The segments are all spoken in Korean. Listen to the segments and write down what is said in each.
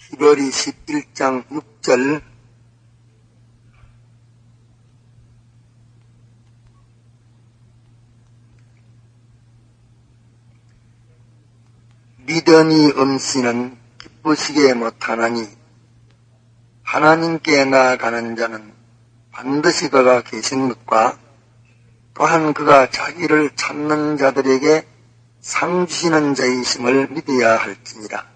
히브리 11장 6절 믿음이 없이는 기쁘시게 못하나니 하나님께 나아가는 자는 반드시 그가 계신 것과 또한 그가 자기를 찾는 자들에게 상 주시는 자이심을 믿어야 할지니라.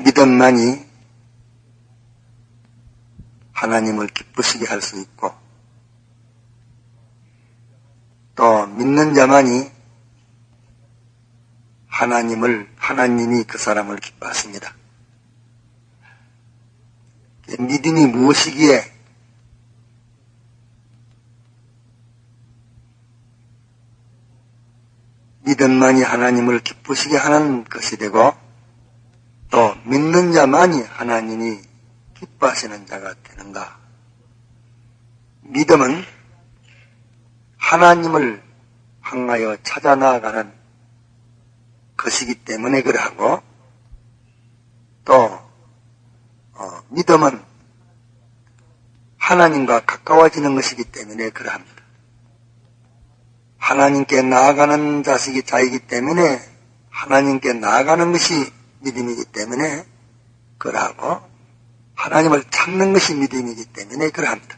믿음만이 하나님을 기쁘시게 할 수 있고 또 믿는 자만이 하나님이 그 사람을 기뻐하십니다. 믿음이 무엇이기에 믿음만이 하나님을 기쁘시게 하는 것이 되고 또 믿는 자만이 하나님이 기뻐하시는 자가 되는가? 믿음은 하나님을 향하여 찾아 나아가는 것이기 때문에 그러하고 또 믿음은 하나님과 가까워지는 것이기 때문에 그러합니다. 하나님께 나아가는 자이기 때문에 하나님께 나아가는 것이 믿음이기 때문에 그러하고 하나님을 찾는 것이 믿음이기 때문에 그러합니다.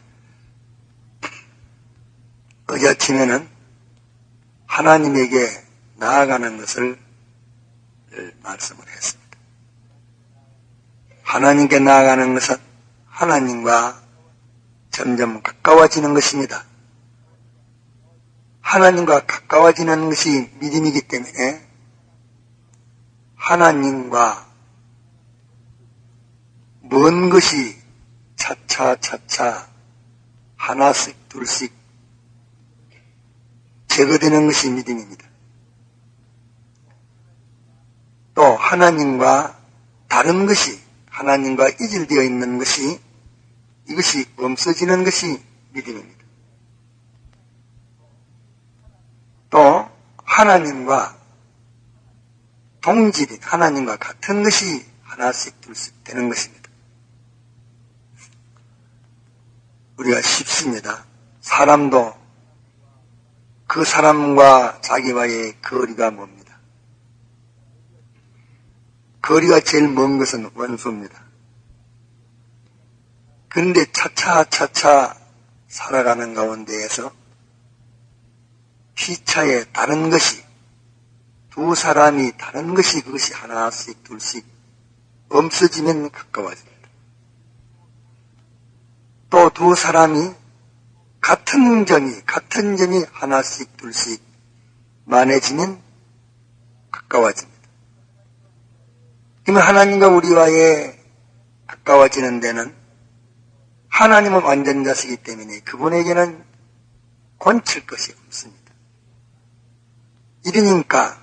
어제 아침에는 하나님에게 나아가는 것을 말씀을 했습니다. 하나님께 나아가는 것은 하나님과 점점 가까워지는 것입니다. 하나님과 가까워지는 것이 믿음이기 때문에 하나님과 먼 것이 차차 하나씩 둘씩 제거되는 것이 믿음입니다. 또 하나님과 다른 것이 하나님과 이질되어 있는 것이 이것이 없어지는 것이 믿음입니다. 또 하나님과 동질인 하나님과 같은 것이 하나씩 둘씩 되는 것입니다. 우리가 쉽습니다. 사람도 그 사람과 자기와의 거리가 멉니다. 거리가 제일 먼 것은 원수입니다. 그런데 차차 살아가는 가운데에서 피차에 다른 것이 두 사람이 다른 것이 그것이 하나씩 둘씩 없어지면 가까워집니다. 또 두 사람이 같은 점이 하나씩 둘씩 많아지면 가까워집니다. 그러면 하나님과 우리와의 가까워지는 데는 하나님은 완전 자시기 때문에 그분에게는 권칠 것이 없습니다. 이러니까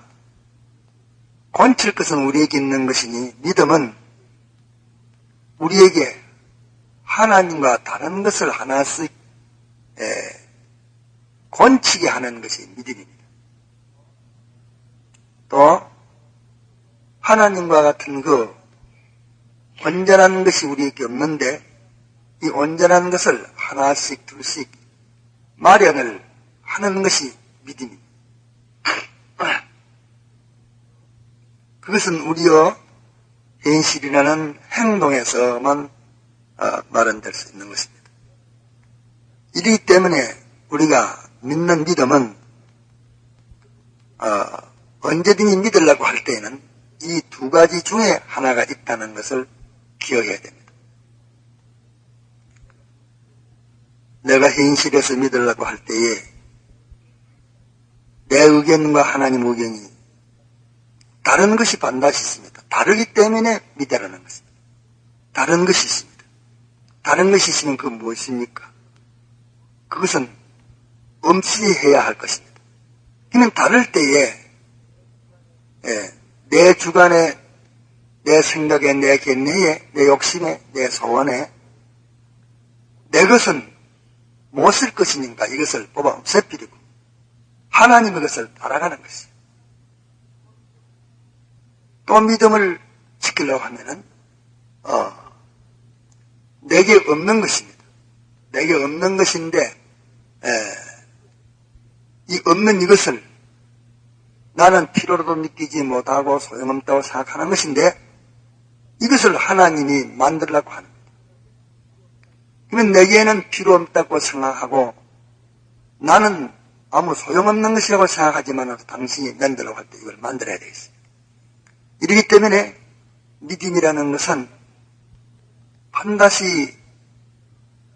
권칠 것은 우리에게 있는 것이니 믿음은 우리에게 하나님과 다른 것을 하나씩 권치게 하는 것이 믿음입니다. 또 하나님과 같은 그 온전한 것이 우리에게 없는데 이 온전한 것을 하나씩 둘씩 마련을 하는 것이 믿음입니다. 그것은 우리의 현실이라는 행동에서만 마련될 수 있는 것입니다. 이렇기 때문에 우리가 믿는 믿음은 언제든지 믿으려고 할 때에는 이 두 가지 중에 하나가 있다는 것을 기억해야 됩니다. 내가 현실에서 믿으려고 할 때에 내 의견과 하나님 의견이 다른 것이 반드시 있습니다. 다르기 때문에 믿으라는 것입니다. 다른 것이 있습니다. 다른 것이 있으면 그건 무엇입니까? 그것은 엄시해야 할 것입니다. 그러면 다를 때에 내 주관에, 내 생각에, 내 견해에, 내 욕심에, 내 소원에 내 것은 못 쓸 것이니까 이것을 뽑아 없애버리고 하나님의 것을 따라가는 것이에요. 또 믿음을 지키려고 하면은 내게 없는 것입니다. 내게 없는 것인데 이 없는 이것을 나는 필요로도 느끼지 못하고 소용없다고 생각하는 것인데 이것을 하나님이 만들려고 하는 거예요. 그러면 내게는 필요 없다고 생각하고 나는 아무 소용없는 것이라고 생각하지만 당신이 만들려고 할 때 이걸 만들어야 되겠어요. 이러기 때문에 믿음이라는 것은 반드시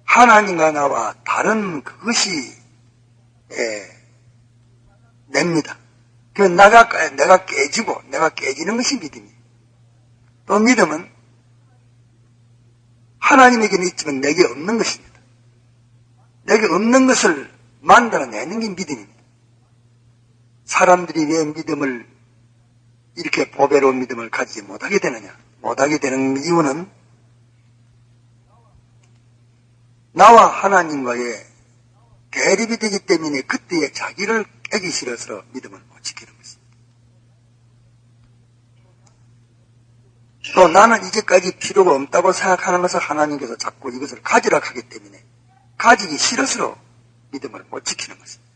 하나님과 나와 다른 그것이 냅니다. 내가 깨지고 내가 깨지는 것이 믿음이에요. 또 믿음은 하나님에게는 있지만 내게 없는 것입니다. 내게 없는 것을 만들어내는 게 믿음입니다. 사람들이 왜 믿음을 이렇게 보배로운 믿음을 가지지 못하게 되느냐? 못하게 되는 이유는 나와 하나님과의 대립이 되기 때문에 그때의 자기를 깨기 싫어서 믿음을 못 지키는 것입니다. 또 나는 이제까지 필요가 없다고 생각하는 것을 하나님께서 자꾸 이것을 가지라 하기 때문에 가지기 싫어서 믿음을 못 지키는 것입니다.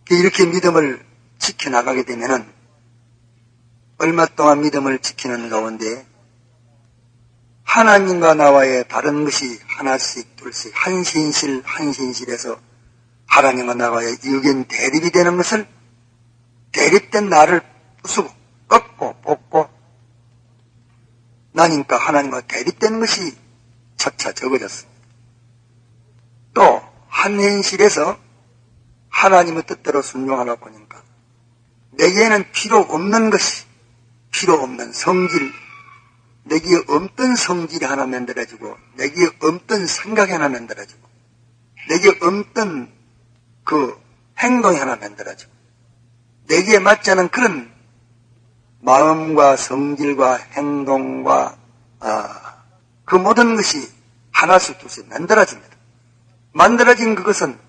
이렇게 믿음을 지켜나가게 되면은 얼마 동안 믿음을 지키는 가운데 하나님과 나와의 다른 것이 하나씩 둘씩 한신실에서 하나님과 나와의 의견 대립이 되는 것을 대립된 나를 부수고 꺾고 뽑고 나니까 하나님과 대립되는 것이 차차 적어졌습니다. 또 한현실에서 하나님의 뜻대로 순종하려고 하니까 내게는 필요 없는 것이 필요 없는 성질 내게 없던 성질이 하나 만들어지고 내게 없던 생각이 하나 만들어지고 내게 없던 그 행동이 하나 만들어지고 내게 맞지 않은 그런 마음과 성질과 행동과 그 모든 것이 하나씩 둘씩 만들어집니다. 만들어진 그것은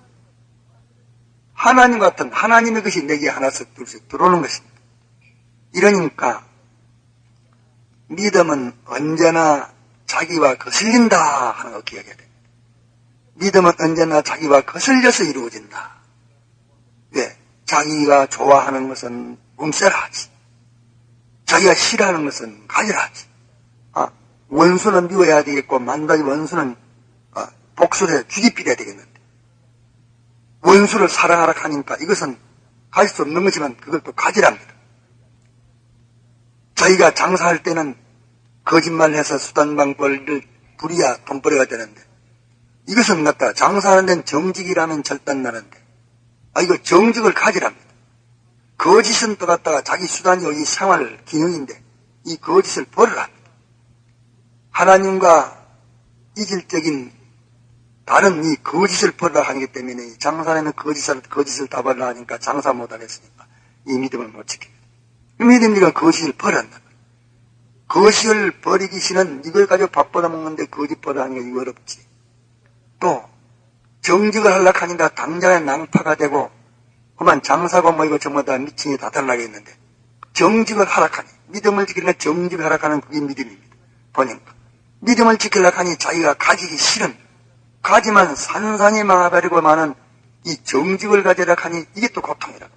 하나님 같은 하나님의 것이 내게 하나씩 둘씩 들어오는 것입니다. 이러니까 믿음은 언제나 자기와 거슬린다 하는 걸 기억해야 됩니다. 믿음은 언제나 자기와 거슬려서 이루어진다. 왜? 자기가 좋아하는 것은 없애라 하지. 자기가 싫어하는 것은 가지라 하지. 원수는 미워야 되겠고 만다지 원수는 복수를 해 죽이필해야 되겠는데 원수를 사랑하라 하니까 이것은 가질 수 없는 거지만 그걸 또 가지랍니다. 자기가 장사할 때는 거짓말해서 수단방법을 부려야 돈벌이가 되는데 이것은 갖다 장사하는 데는 정직이라면 절단나는데 이거 정직을 가지랍니다. 거짓은 또 갖다가 자기 수단이 이 생활 기능인데 이 거짓을 버리랍니다. 하나님과 이질적인 다른 이 거짓을 버리라 하기 때문에 장사하면 거짓을 다 버리라 하니까 장사 못하겠으니까 이 믿음을 못 지킵니다. 믿음이가 거짓을 버렸다. 거짓을 버리기 싫은 이걸 가지고 밥 벌어 먹는데 거짓 버려 하는 게 이거 어렵지. 또 정직을 하려고 하니까 당장에 낭파가 되고 그만 장사고 뭐 이거 전부 다 미친이 다 달라겠는데 정직을 하라고 하니 믿음을 지키려면 정직을 하라고 하는 그게 믿음입니다. 보니까 믿음을 지키려고 하니 자기가 가지기 싫은 가지만 산산이 망해버리고 마는 이 정직을 가지려고 하니 이게 또 고통이라고.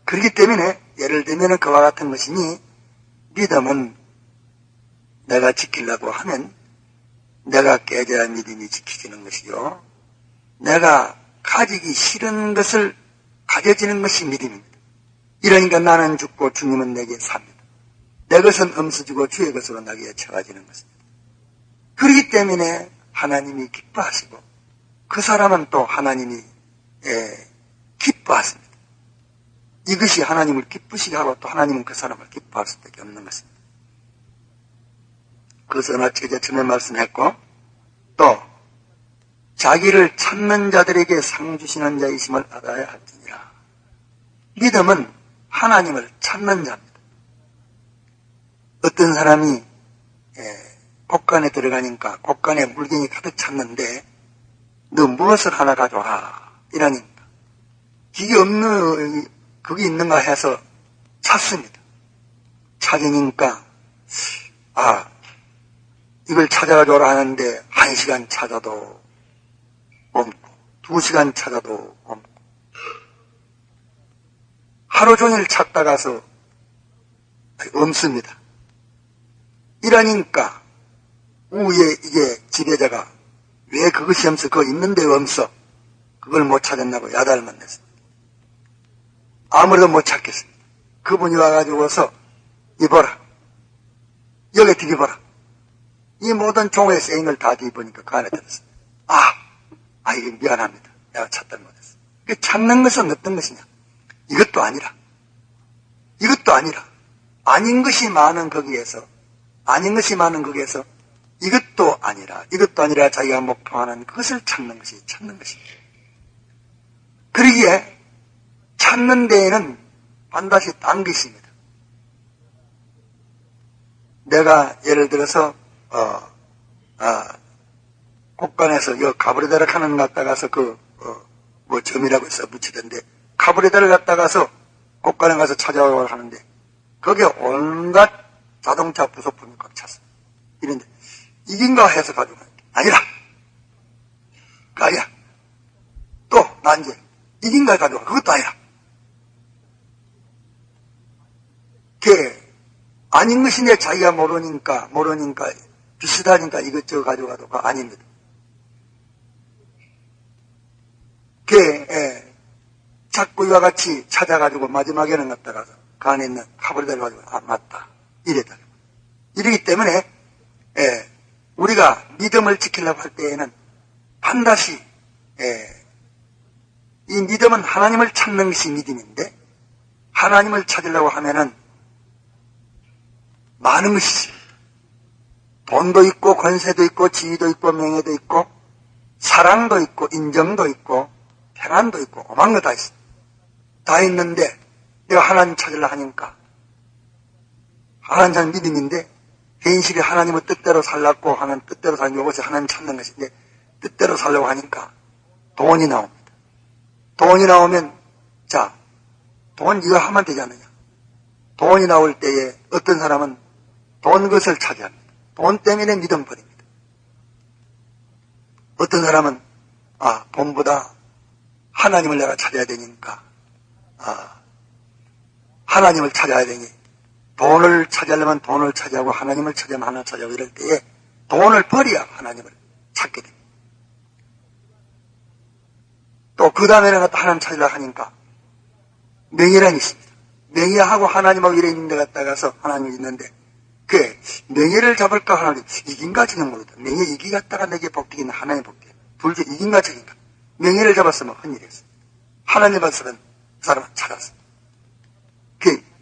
그렇기 때문에 예를 들면 그와 같은 것이니 믿음은 내가 지키려고 하면 내가 깨져야 믿음이 지켜지는 것이요. 내가 가지기 싫은 것을 가져지는 것이 믿음입니다. 이러니까 나는 죽고 주님은 내게 삽니다. 내 것은 없어지고 주의 것으로 나게 쳐가지는 것입니다. 그렇기 때문에 하나님이 기뻐하시고 그 사람은 또 하나님이 기뻐하십니다. 이것이 하나님을 기쁘시게 하고 또 하나님은 그 사람을 기뻐할 수밖에 없는 것입니다. 그것을 제가 처음에 말씀했고 또 자기를 찾는 자들에게 상 주시는 자이심을 알아야 할지니라. 믿음은 하나님을 찾는 자입니다. 어떤 사람이 곳간에 들어가니까 곳간에 물건이 가득 찼는데 너 무엇을 하나 가져와. 이러니까. 기계 없는, 그게 있는가 해서 찾습니다. 찾으니까, 이걸 찾아가줘라 하는데, 1시간 찾아도 없고, 2시간 찾아도 없고, 하루 종일 찾다가서 없습니다. 이러니까, 우에 이게 지배자가 왜 그것이 없어? 그거 있는데 없어. 그걸 못 찾았나고 야단을 냈습니다. 아무래도 못 찾겠습니다. 그분이 와가지고서 이봐라. 여기 뒤집어라. 이 모든 종의 세인을 다 뒤집으니까 그 안에 들었습니다. 이게 미안합니다. 내가 찾다 못했어. 찾는 것은 어떤 것이냐? 이것도 아니라. 아닌 것이 많은 거기에서 이것도 아니라 자기가 목표하는 그것을 찾는 것입니다. 그러기에 찾는 데에는 반드시 딴 게 있습니다. 내가 예를 들어서 곳간에서 가브리다를 하는 갔다가서 점이라고 써 붙이던데 가브리다를 갔다가서 곳간에 가서 찾아오라고 하는데 거기에 온갖 자동차 부속품이 꽉 찼어. 이런데 이긴가 해서 가지고 아니라 또 나 이제 이긴가 가지고 그것도 아니라 아닌 것인데 자기가 모르니까 비슷하니까 이것저것 가져가도 아닙니다. 자꾸 이와 같이 찾아가지고 마지막에는 갔다가서 그 안에 있는 카브리다를 가지고 맞다 이러기 때문에 우리가 믿음을 지키려고 할 때에는 반드시 이 믿음은 하나님을 찾는 것이 믿음인데 하나님을 찾으려고 하면은 많은 것이 있습니다. 돈도 있고 권세도 있고 지위도 있고 명예도 있고 사랑도 있고 인정도 있고 평안도 있고 오만 거 다 있어. 다 있는데 내가 하나님 찾으려고 하니까 하나님 찾는 믿음인데 현실이 하나님의 뜻대로 살라고 하는 뜻대로 사는 이것이 하나님 찾는 것인데 뜻대로 살려고 하니까 돈이 나옵니다. 돈이 나오면 돈 이거 하면 되지 않느냐. 돈이 나올 때에 어떤 사람은 돈 것을 차지합니다. 돈 때문에 믿음 버립니다. 어떤 사람은 돈보다 하나님을 내가 찾아야 되니까 하나님을 찾아야 되니 돈을 찾으려면 돈을 찾아하고 하나님을 찾으면 하나님을 찾아하고 이럴 때에 돈을 버려야 하나님을 찾게 됩니다. 또 그 다음에는 하나님 찾으려고 하니까 명예란 있습니다. 명예하고 하나님하고 이래 있는 데 갔다가서 하나님이 있는데 명예를 잡을까 하나님 이긴가 저는 모르다. 명예 이기 갔다가 내게 복되기는 하나님 복되기. 둘째 이긴가 저긴가. 명예를 잡았으면 헌일했어. 하나님 받으면 사람은 찾았어.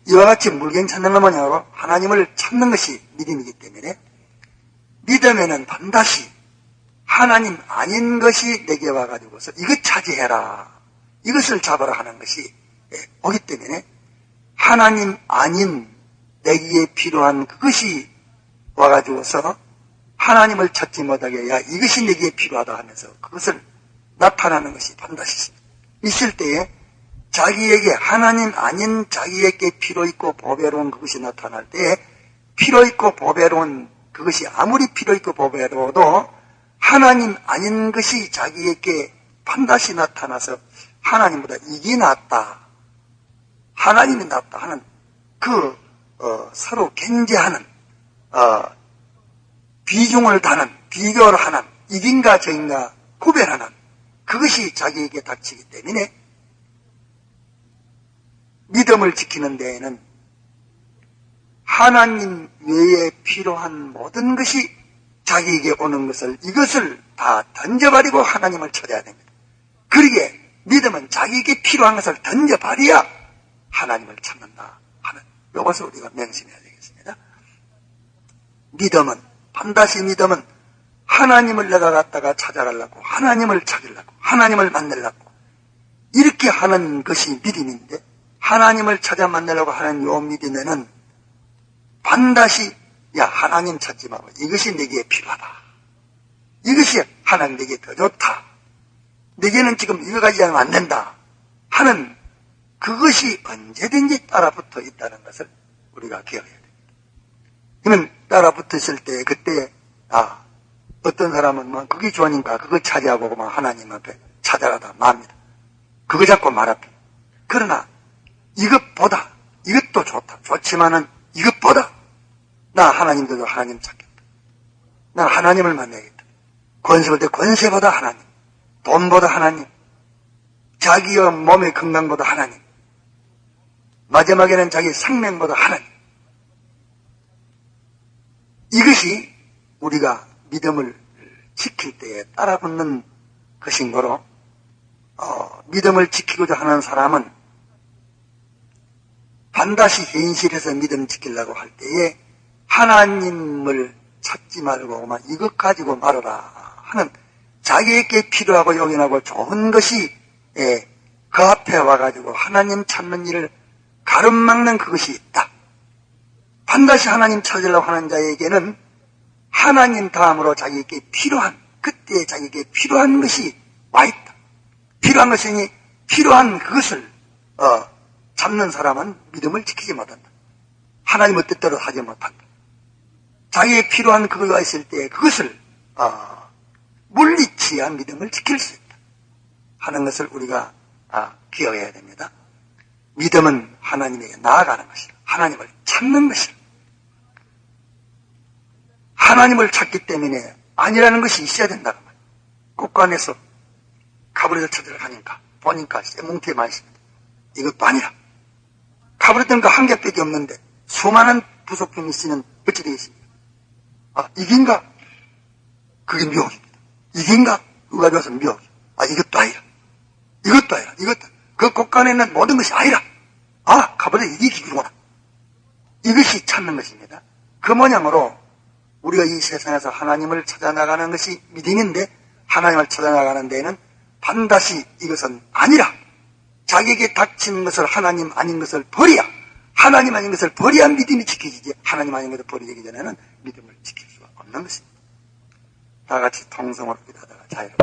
이와 같이 물경 찾는 건 뭐냐고 하나님을 찾는 것이 믿음이기 때문에 믿음에는 반드시 하나님 아닌 것이 내게 와가지고서 이것 차지해라. 이것을 잡아라 하는 것이 오기 때문에 하나님 아닌 내게 필요한 그것이 와가지고서 하나님을 찾지 못하게 이것이 내게 필요하다 하면서 그것을 나타나는 것이 반드시 있을 때에 자기에게 하나님 아닌 자기에게 필요 있고 보배로운 그것이 나타날 때에 필요 있고 보배로운 그것이 아무리 필요 있고 보배로워도 하나님 아닌 것이 자기에게 반드시 나타나서 하나님보다 이게 낫다. 하나님이 낫다 하는 서로 견제하는 비중을 다는 비교를 하는 이긴가 저긴가 구별하는 그것이 자기에게 닥치기 때문에 믿음을 지키는 데에는 하나님 외에 필요한 모든 것이 자기에게 오는 것을 이것을 다 던져버리고 하나님을 찾아야 됩니다. 그러기에 믿음은 자기에게 필요한 것을 던져버려야 하나님을 찾는다 하는 이것을 우리가 명심해야 되겠습니다. 반드시 믿음은 하나님을 내가 갖다가 찾아가려고 하나님을 찾으려고 하나님을 만나려고 이렇게 하는 것이 믿음인데 하나님을 찾아 만나려고 하는 요 믿음에는 반드시 하나님 찾지 말고 이것이 내게 필요하다. 이것이 하나님 내게 더 좋다. 내게는 지금 이거 가지지 않으면 안 된다 하는 그것이 언제든지 따라붙어 있다는 것을 우리가 기억해야 됩니다. 그러면 따라붙으실 때 그때 어떤 사람은 뭐 그게 좋으니까 그거 차지하고 막 하나님 앞에 찾아가다 맙니다. 그거 잡고 말합니다. 그러나 이것보다 이것도 좋다. 좋지만은 이것보다 나 하나님도 하나님 찾겠다. 난 하나님을 만나야겠다. 권세 볼 때 권세보다 하나님, 돈보다 하나님, 자기의 몸의 건강보다 하나님, 마지막에는 자기 생명보다 하나님. 이것이 우리가 믿음을 지킬 때에 따라붙는 것인 거로 믿음을 지키고자 하는 사람은 반드시 현실에서 믿음 지키려고 할 때에 하나님을 찾지 말고 이것 가지고 말아라 하는 자기에게 필요하고 용인하고 좋은 것이 그 앞에 와가지고 하나님 찾는 일을 가름막는 그것이 있다. 반드시 하나님 찾으려고 하는 자에게는 하나님 다음으로 자기에게 필요한 그때 자기에게 필요한 것이 와 있다. 필요한 것이니 필요한 그것을 잡는 사람은 믿음을 지키지 못한다. 하나님의 뜻대로 하지 못한다. 자기에게 필요한 그거가 있을 때 그것을 물리치야 믿음을 지킬 수 있다 하는 것을 우리가 기억해야 됩니다. 믿음은 하나님에게 나아가는 것이다. 하나님을 찾는 것이다. 하나님을 찾기 때문에 아니라는 것이 있어야 된다는 말이에요. 국관에서 가브리엘 찾으러 가니까 보니까 쇠뭉티에 많이 있습니다. 이것도 아니라 가브리엘은 그 한 개밖에 없는데 수많은 부속품이 쓰는 어찌 되겠습니까? 이긴가? 그게 묘기입니다. 이긴가? 그거 가져와서 묘기. 이것도 아니라. 이것도 아니라. 이것도. 그 곳간에 있는 모든 것이 아니라. 가브리엘 이게 기구구나. 이것이 찾는 것입니다. 그 모양으로 우리가 이 세상에서 하나님을 찾아나가는 것이 믿음인데 하나님을 찾아나가는 데에는 반드시 이것은 아니라 자기에게 닥치는 것을 하나님 아닌 것을 버려야 하나님 아닌 것을 버려야 믿음이 지켜지지 하나님 아닌 것을 버리기 전에는 믿음을 지킬 수가 없는 것입니다. 다 같이 통성으로 기도하다가 자유를